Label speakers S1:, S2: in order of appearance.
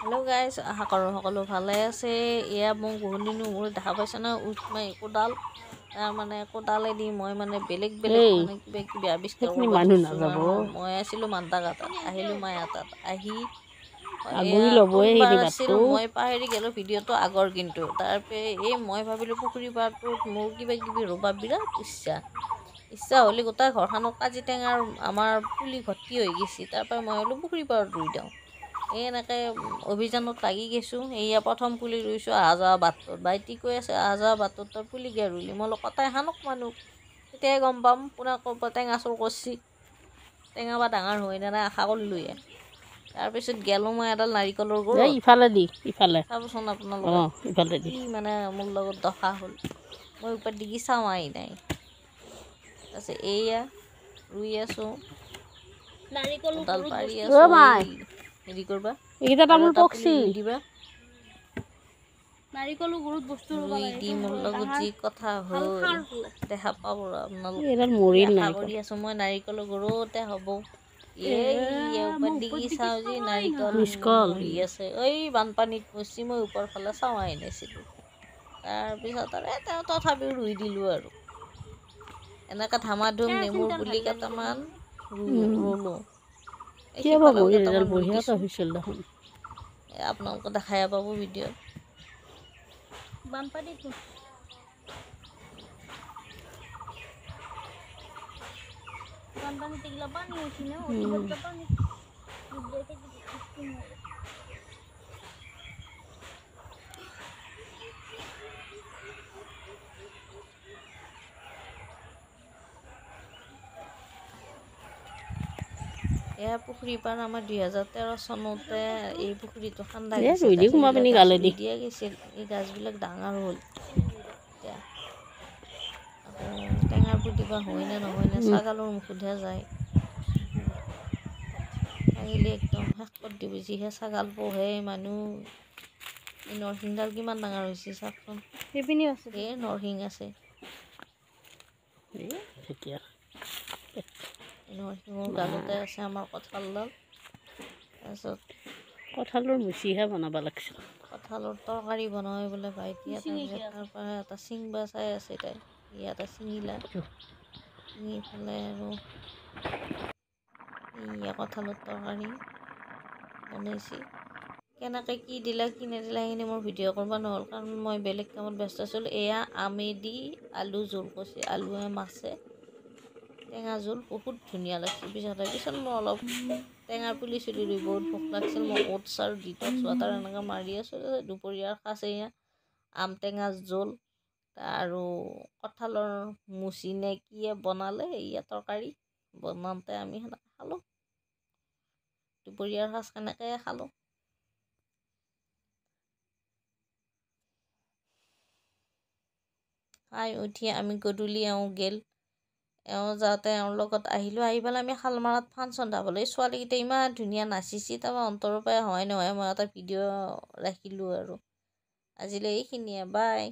S1: Hello' guys, আশা কৰোঁ সকলো ভালে আছে। এয়া মোক বহুত দিনৰ মূৰত দেখা পাইছে ন, কোদাল। তাৰমানে কোদালেদি মই বেলেগ মানে কিবা কিবি আৱিষ্কাৰ কৰিব ধৰিছোঁ আৰু মই আছিলোঁ মান্তা গাঁতত, আহিলোঁ মায়া তাত আহি কোনবাৰ আছিল মই পাহৰি গ'লোঁ ভিডিঅ'টো আগৰ, কিন্তু তাৰপৰা মই ভাবিলোঁ পুখুৰী পাৰটোত মোৰ কিবা কিবি ৰুবা বিৰাট ইচ্ছা হ'লে গোটেই ঘৰখনত কাজি টেঙাৰ আমাৰ পুলি ভৰ্তি হৈ গৈছে। তাৰপৰা মই ভাবিলোঁ পুখুৰী পাৰত ৰুই দিওঁ। এনেকৈ অভিযানত লাগি গৈছোঁ। এয়া প্ৰথম পুলি ৰুইছোঁ আহা যোৱা বাটটোত। বাইটি কৈ আছে আহা যোৱা বাটটোত তই পুলি কিয় ৰুলি? মই কটাই হানক মানুহ, তেতিয়াই গম পাম কোনে ক'ৰ টেঙা চোৰ কৰিছে, টেঙা বা ডাঙৰ হৈ নাই আশা কৰিলোঁয়ে। তাৰপিছত গেলোঁ মই এডাল নাৰিকলৰ গৰু ইফালে চাবচোন আপোনালোকে কি মোৰ লগত দশা হ'ল। মই ওপৰত দিগি চাৱাই নাই। তাৰপিছত এয়া ৰুই আছোঁ, কোদাল পাৰি আছোঁ হেৰি কৰবা ৰুই দিবা। ৰুই দি মোৰ লগত যি কথা হ'ল দেখা পাব আপোনালোকে। আশা কৰি আছোঁ মই নাৰিকলৰ গৰুতে হ'ব। চাওঁ যি নাৰিকল মৰি আছে। বানপানীত মচি মই ওপৰ ফালে চাৱাই নাছিলোঁ। তাৰপিছত আৰু তেওঁ তথাপিও ৰুই দিলোঁ আৰু এনেকৈ ধামাধুম নেমুৰ পুলি কেইটামান ৰুলোঁ। আপোনালোকে দেখাই পাব ভিডিঅ'ত। বানপানীত এগিলা পানী হৈছে ন, এয়া পুখুৰী পাৰ আমাৰ 2013 চনতে এই পুখুৰীটো খান্দা দিয়া গৈছিল। এই গাছবিলাক ডাঙৰ হ'ল। এতিয়া আকৌ টেঙাৰ পুলি বা হয় নে নহয় নে, ছাগালৰ মুখতহে যায়। ছাগলী একদম শেষ কৰি দিব, যিহে ছাগাল পোহে মানুহ। এই নৰসিংডাল কিমান ডাঙৰ হৈছে চাওকচোন, নৰসিং আছে। নৰসিংহৰ গালতে আছে আমাৰ কঁঠালডাল। তাৰপিছত কঁঠালৰ মুচিহে বনাব লাগিছিল। কঁঠালৰ তৰকাৰী বনাই বোলে ভাইটিয়ে, তাৰপৰা এটা চিংবা চাই আছে তাই। ইয়াতে চিঙিলা, চিঙি পেলাই আৰু কঁঠালৰ তৰকাৰী বনাইছে। কেনেকৈ কি দিলা কি নিদিলা সেইখিনি মোৰ ভিডিঅ' কৰিব নহ'ল, কাৰণ মই বেলেগ কামত ব্যস্ত আছিলোঁ। এয়া আমেদি আলু জোল কৰিছে, আলুৱে মাছে টেঙা জোল বহুত ধুনীয়া লাগিছে। পিছত মই অলপ টেঙাৰ পুলি চুলি ৰুই বহুত ভোক লাগিছিল। মই অ'টছ আৰু ডিটক্স ৱাটাৰ এনেকৈ মাৰি আছোঁ। দুপৰীয়াৰ সাঁজ এয়া আম টেঙা জোল আৰু কঁঠালৰ মুচি নে কিয়ে বনালে, এয়া তৰকাৰী বনাওঁতে আমি সেনেকৈ খালোঁ। দুপৰীয়াৰ সাঁজ সেনেকৈয়ে খালোঁ। খাই উঠি আমি গধূলি যাওঁতে এওঁৰ লগত আহিলোঁ। আহি পেলাই আমি শালমাৰাত ফাংচন চাবলৈ, ছোৱালীকেইটা ইমান ধুনীয়া নাচিছে। তাৰপৰা অন্তৰৰ পৰাই হয় নহয় মই এটা ভিডিঅ' ৰাখিলোঁ আৰু আজিলৈ এইখিনিয়ে, বাই।